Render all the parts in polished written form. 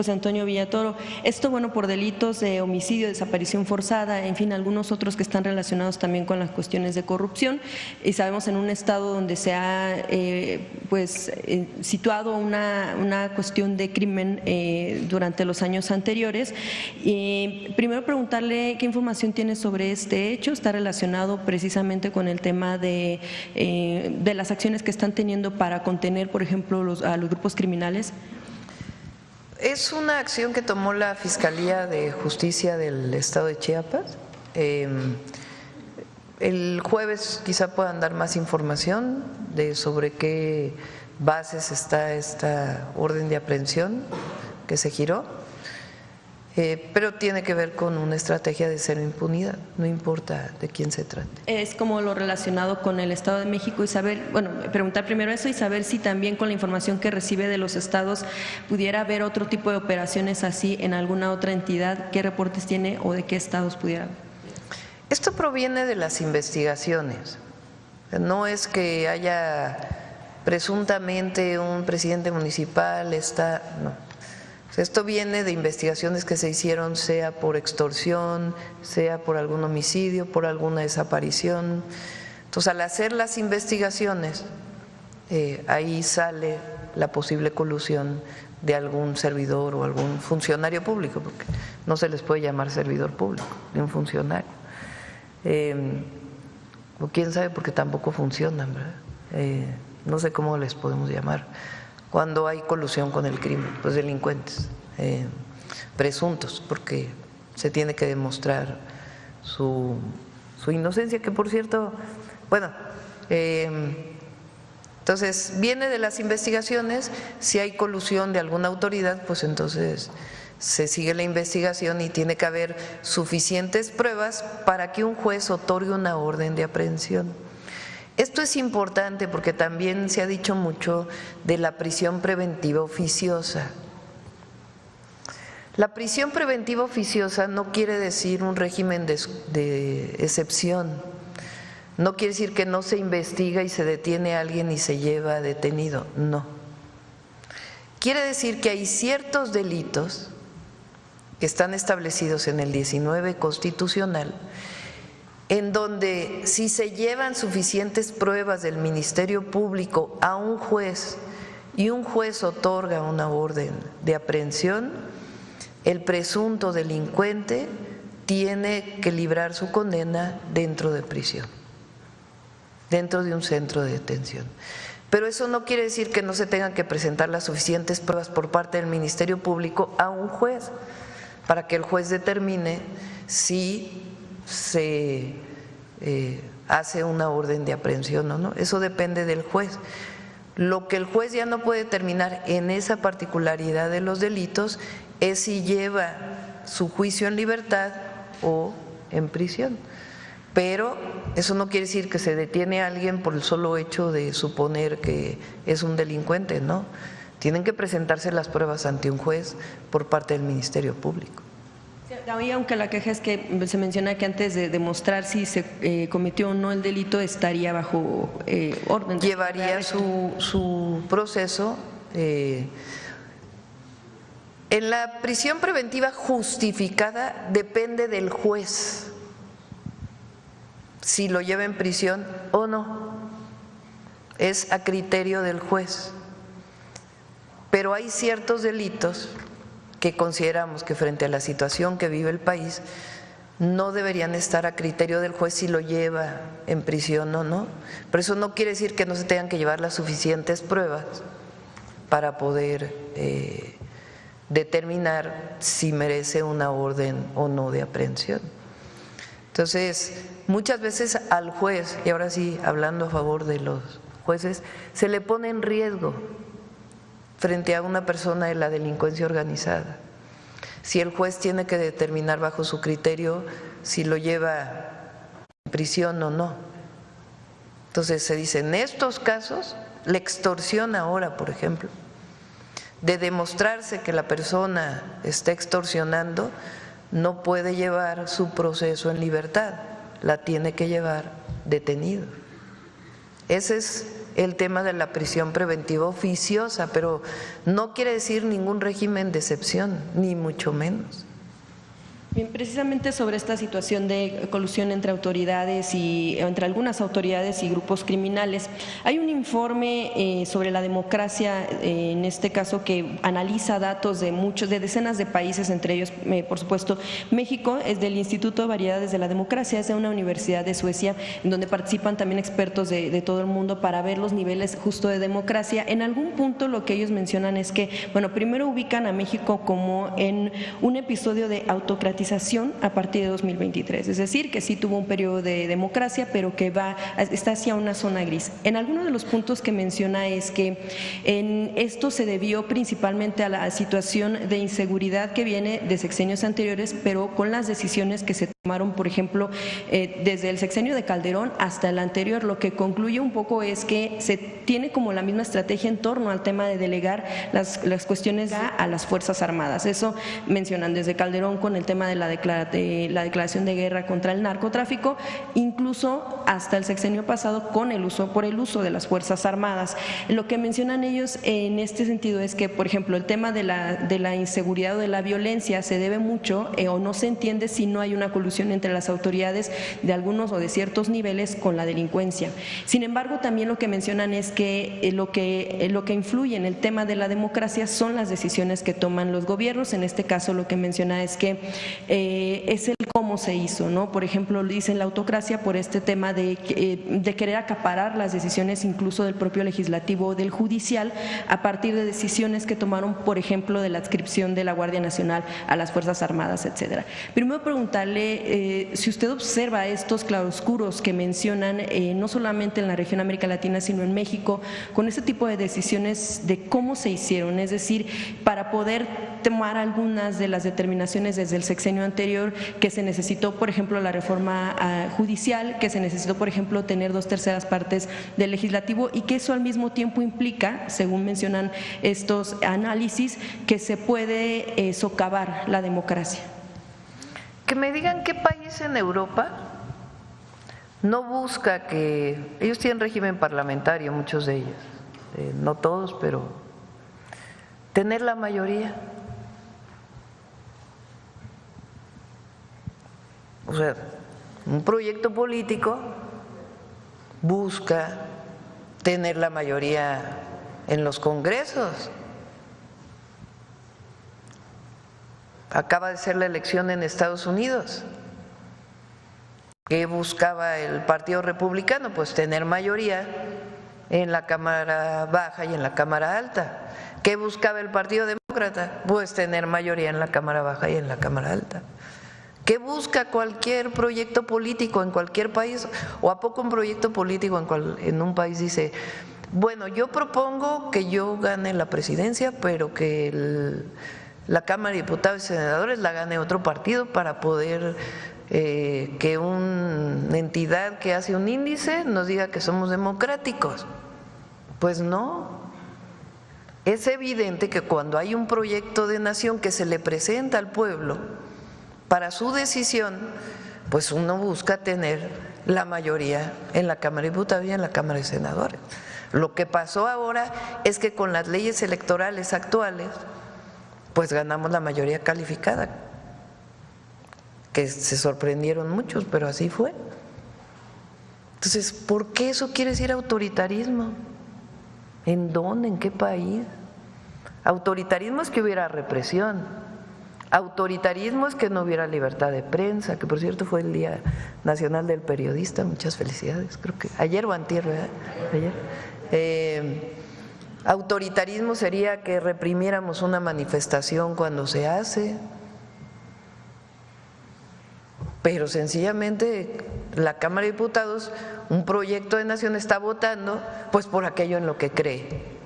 José Antonio Villatoro. Esto, bueno, por delitos de homicidio, desaparición forzada, en fin, algunos otros que están relacionados también con las cuestiones de corrupción. Y sabemos en un estado donde se ha situado una cuestión de crimen durante los años anteriores. Primero preguntarle qué información tiene sobre este hecho. Está relacionado precisamente con el tema de las acciones que están teniendo para contener, por ejemplo, a los grupos criminales. Es una acción que tomó la Fiscalía de Justicia del Estado de Chiapas. El jueves quizá puedan dar más información sobre qué bases está esta orden de aprehensión que se giró, pero tiene que ver con una estrategia de cero impunidad, no importa de quién se trate. Es como lo relacionado con el Estado de México y saber, bueno, preguntar primero eso y saber si también con la información que recibe de los estados pudiera haber otro tipo de operaciones así en alguna otra entidad, qué reportes tiene o de qué estados pudiera haber. Esto proviene de las investigaciones, no es que haya presuntamente un presidente municipal, no. Esto viene de investigaciones que se hicieron, sea por extorsión, sea por algún homicidio, por alguna desaparición. Entonces, al hacer las investigaciones, ahí sale la posible colusión de algún servidor o algún funcionario público, porque no se les puede llamar servidor público, ni un funcionario. O quién sabe, porque tampoco funcionan, ¿verdad? No sé cómo les podemos llamar cuando hay colusión con el crimen, pues delincuentes, presuntos, porque se tiene que demostrar su inocencia, que por cierto, bueno, entonces viene de las investigaciones. Si hay colusión de alguna autoridad, pues entonces se sigue la investigación y tiene que haber suficientes pruebas para que un juez otorgue una orden de aprehensión. Esto es importante porque también se ha dicho mucho de la prisión preventiva oficiosa. La prisión preventiva oficiosa no quiere decir un régimen de excepción, no quiere decir que no se investiga y se detiene a alguien y se lleva detenido, no. Quiere decir que hay ciertos delitos que están establecidos en el 19 constitucional, en donde si se llevan suficientes pruebas del Ministerio Público a un juez y un juez otorga una orden de aprehensión, el presunto delincuente tiene que librar su condena dentro de prisión, dentro de un centro de detención. Pero eso no quiere decir que no se tengan que presentar las suficientes pruebas por parte del Ministerio Público a un juez, para que el juez determine si se hace una orden de aprehensión o no. Eso depende del juez. Lo que el juez ya no puede determinar en esa particularidad de los delitos es si lleva su juicio en libertad o en prisión. Pero eso no quiere decir que se detiene a alguien por el solo hecho de suponer que es un delincuente, no. Tienen que presentarse las pruebas ante un juez por parte del Ministerio Público. Aunque la queja es que se menciona que antes de demostrar si se cometió o no el delito estaría bajo orden. Llevaría su proceso. En la prisión preventiva justificada depende del juez si lo lleva en prisión o no, es a criterio del juez. Pero hay ciertos delitos que consideramos que frente a la situación que vive el país no deberían estar a criterio del juez si lo lleva en prisión o no. Pero eso no quiere decir que no se tengan que llevar las suficientes pruebas para poder determinar si merece una orden o no de aprehensión. Entonces, muchas veces al juez, y ahora sí hablando a favor de los jueces, se le pone en riesgo frente a una persona de la delincuencia organizada. Si el juez tiene que determinar bajo su criterio si lo lleva en prisión o no. Entonces se dice, en estos casos, la extorsión ahora, por ejemplo, de demostrarse que la persona está extorsionando, no puede llevar su proceso en libertad, la tiene que llevar detenido. Ese es el tema de la prisión preventiva oficiosa, pero no quiere decir ningún régimen de excepción, ni mucho menos. Bien, precisamente sobre esta situación de colusión entre autoridades y entre algunas autoridades y grupos criminales, hay un informe sobre la democracia, en este caso, que analiza datos de decenas de países, entre ellos, por supuesto, México. Es del Instituto de Variedades de la Democracia, es de una universidad de Suecia, en donde participan también expertos de todo el mundo para ver los niveles justo de democracia. En algún punto lo que ellos mencionan es que, bueno, primero ubican a México como en un episodio de autocratización a partir de 2023, es decir, que sí tuvo un periodo de democracia, pero que está hacia una zona gris. En algunos de los puntos que menciona es que esto se debió principalmente a la situación de inseguridad que viene de sexenios anteriores, pero con las decisiones que se tomaron, por ejemplo, desde el sexenio de Calderón hasta el anterior. Lo que concluye un poco es que se tiene como la misma estrategia en torno al tema de delegar las cuestiones a las Fuerzas Armadas. Eso mencionan desde Calderón con el tema de la declaración de guerra contra el narcotráfico, incluso hasta el sexenio pasado con el uso de las Fuerzas Armadas. Lo que mencionan ellos en este sentido es que, por ejemplo, el tema de la inseguridad o de la violencia se debe mucho o no se entiende si no hay una colusión entre las autoridades de algunos o de ciertos niveles con la delincuencia. Sin embargo, también lo que mencionan es que lo que influye en el tema de la democracia son las decisiones que toman los gobiernos. En este caso, lo que menciona es que es el cómo se hizo, ¿no? Por ejemplo, dicen la autocracia por este tema de querer acaparar las decisiones incluso del propio legislativo o del judicial a partir de decisiones que tomaron, por ejemplo, de la adscripción de la Guardia Nacional a las Fuerzas Armadas, etcétera. Primero preguntarle si usted observa estos claroscuros que mencionan no solamente en la región América Latina, sino en México, con este tipo de decisiones de cómo se hicieron, es decir, para poder tomar algunas de las determinaciones desde el sexenio anterior, que se necesitó, por ejemplo, la reforma judicial, que se necesitó, por ejemplo, tener 2/3 partes del legislativo, y que eso al mismo tiempo implica, según mencionan estos análisis, que se puede socavar la democracia. Que me digan qué país en Europa no busca que… Ellos tienen régimen parlamentario, muchos de ellos, no todos, pero tener la mayoría. O sea, un proyecto político busca tener la mayoría en los congresos. Acaba de ser la elección en Estados Unidos. ¿Qué buscaba el Partido Republicano? Pues tener mayoría en la Cámara Baja y en la Cámara Alta. ¿Qué buscaba el Partido Demócrata? Pues tener mayoría en la Cámara Baja y en la Cámara Alta. ¿Qué busca cualquier proyecto político en cualquier país? ¿O a poco un proyecto político en un país dice, bueno, yo propongo que yo gane la presidencia, pero que la Cámara de Diputados y Senadores la gane otro partido para poder que una entidad que hace un índice nos diga que somos democráticos? Pues no. Es evidente que cuando hay un proyecto de nación que se le presenta al pueblo para su decisión, pues uno busca tener la mayoría en la Cámara de Diputados y en la Cámara de Senadores. Lo que pasó ahora es que con las leyes electorales actuales, pues ganamos la mayoría calificada, que se sorprendieron muchos, pero así fue. Entonces, ¿por qué eso quiere decir autoritarismo? ¿En dónde? ¿En qué país? Autoritarismo es que hubiera represión. Autoritarismo es que no hubiera libertad de prensa, que por cierto fue el Día Nacional del Periodista, muchas felicidades, creo que ayer o antier, ¿verdad? Ayer. Autoritarismo sería que reprimiéramos una manifestación cuando se hace, pero sencillamente la Cámara de Diputados, un proyecto de nación está votando pues por aquello en lo que cree.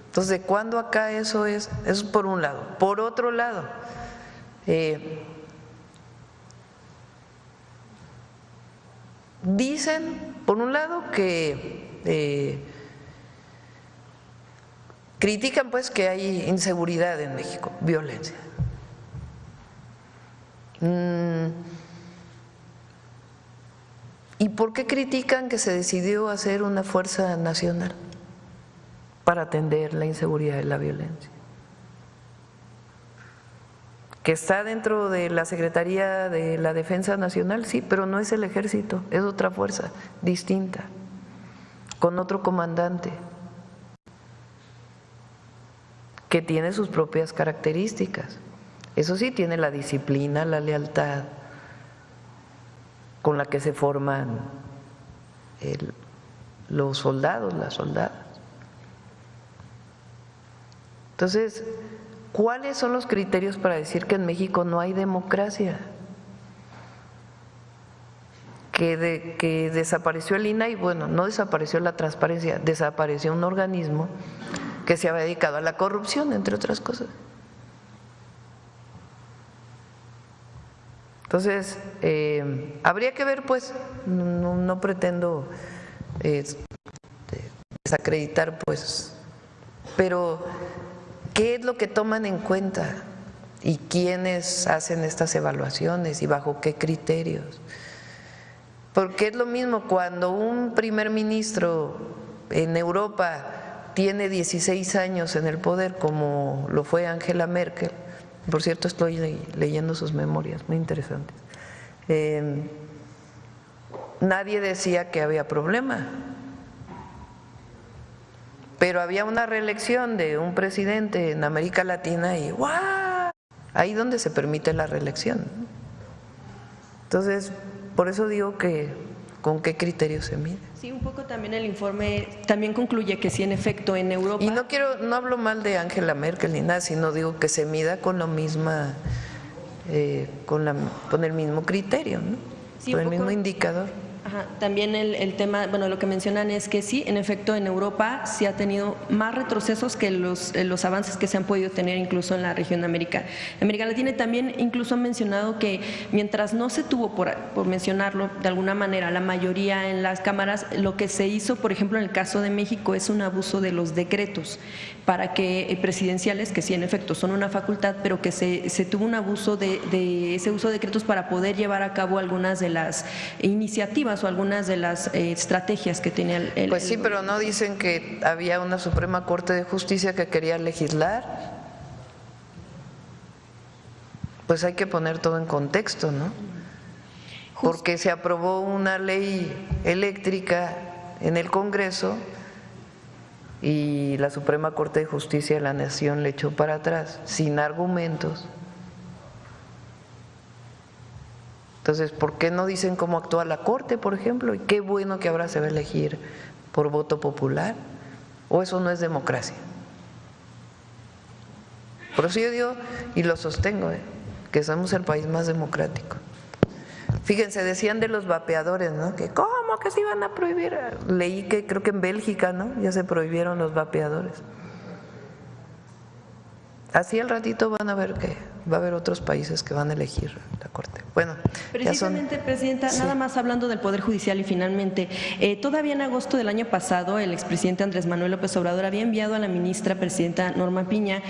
Entonces, ¿de cuándo acá eso es? Eso por un lado. Por otro lado, dicen, por un lado, que critican pues que hay inseguridad en México, violencia. ¿Y por qué critican que se decidió hacer una fuerza nacional para atender la inseguridad y la violencia? Que está dentro de la Secretaría de la Defensa Nacional, sí, pero no es el Ejército, es otra fuerza distinta, con otro comandante, que tiene sus propias características. Eso sí, tiene la disciplina, la lealtad con la que se forman los soldados, las soldadas. Entonces, ¿cuáles son los criterios para decir que en México no hay democracia? Que desapareció el INAI, bueno, no desapareció la transparencia, desapareció un organismo que se había dedicado a la corrupción, entre otras cosas. Entonces, habría que ver, pues, no pretendo desacreditar, pues, pero ¿qué es lo que toman en cuenta y quiénes hacen estas evaluaciones y bajo qué criterios? Porque es lo mismo cuando un primer ministro en Europa tiene 16 años en el poder, como lo fue Angela Merkel. Por cierto, estoy leyendo sus memorias, muy interesantes. Nadie decía que había problema, pero había una reelección de un presidente en América Latina y ¡guau! Ahí donde se permite la reelección. Entonces, por eso digo que ¿con qué criterio se mide? Sí, un poco también el informe también concluye que sí, en efecto, en Europa… Y no hablo mal de Angela Merkel ni nada, sino digo que se mida con lo misma, con el mismo criterio, ¿no? Sí, con el mismo indicador. Ajá, también el tema, bueno, lo que mencionan es que sí, en efecto, en Europa sí ha tenido más retrocesos que los avances que se han podido tener incluso en la región de América Latina. Y también incluso han mencionado que mientras no se tuvo, por mencionarlo de alguna manera, la mayoría en las cámaras, lo que se hizo, por ejemplo, en el caso de México, es un abuso de los decretos para que presidenciales, que sí, en efecto, son una facultad, pero que se tuvo un abuso de ese uso de decretos para poder llevar a cabo algunas de las iniciativas o algunas de las estrategias que tenía el… Pues sí, pero no dicen que había una Suprema Corte de Justicia que quería legislar. Pues hay que poner todo en contexto, ¿no? Porque se aprobó una ley eléctrica en el Congreso y la Suprema Corte de Justicia de la Nación le echó para atrás, sin argumentos. Entonces, ¿por qué no dicen cómo actúa la Corte, por ejemplo? Y qué bueno que ahora se va a elegir por voto popular, o eso no es democracia. Por eso yo digo, y lo sostengo, que somos el país más democrático. Fíjense, decían de los vapeadores, ¿no? Que ¿cómo que se iban a prohibir? Leí que creo que en Bélgica, ¿no?, ya se prohibieron los vapeadores. Así al ratito van a ver que va a haber otros países que van a elegir la Corte. Bueno, precisamente, Presidenta, sí. Nada más hablando del Poder Judicial y finalmente, todavía en agosto del año pasado el expresidente Andrés Manuel López Obrador había enviado a la ministra presidenta Norma Piña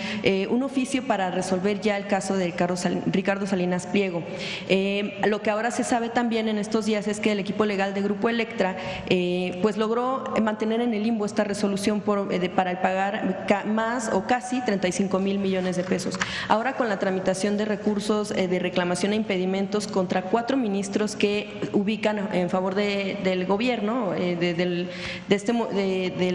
un oficio para resolver ya el caso de Ricardo Salinas Pliego. Lo que ahora se sabe también en estos días es que el equipo legal de Grupo Electra pues logró mantener en el limbo esta resolución para el pagar más o casi 35,000 millones de pesos. Ahora con la tramitación de recursos de reclamación e impedimentos contra 4 ministros que ubican en favor del gobierno, del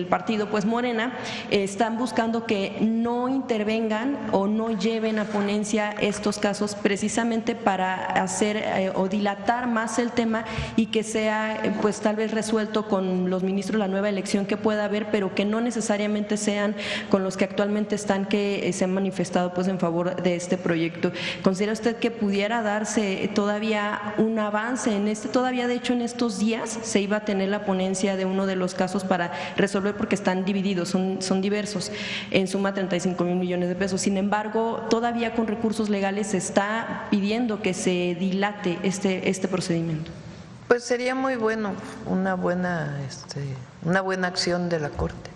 partido pues Morena, están buscando que no intervengan o no lleven a ponencia estos casos precisamente para hacer o dilatar más el tema y que sea pues tal vez resuelto con los ministros la nueva elección que pueda haber, pero que no necesariamente sean con los que actualmente están, que se han manifestado pues en favor de este proyecto. ¿Considera usted que pudiera darse todavía un avance en todavía de hecho en estos días se iba a tener la ponencia de uno de los casos para resolver, porque están divididos, son diversos, en suma 35,000 millones de pesos? Sin embargo, todavía con recursos legales se está pidiendo que se dilate este procedimiento. Pues sería muy bueno, una buena acción de la Corte.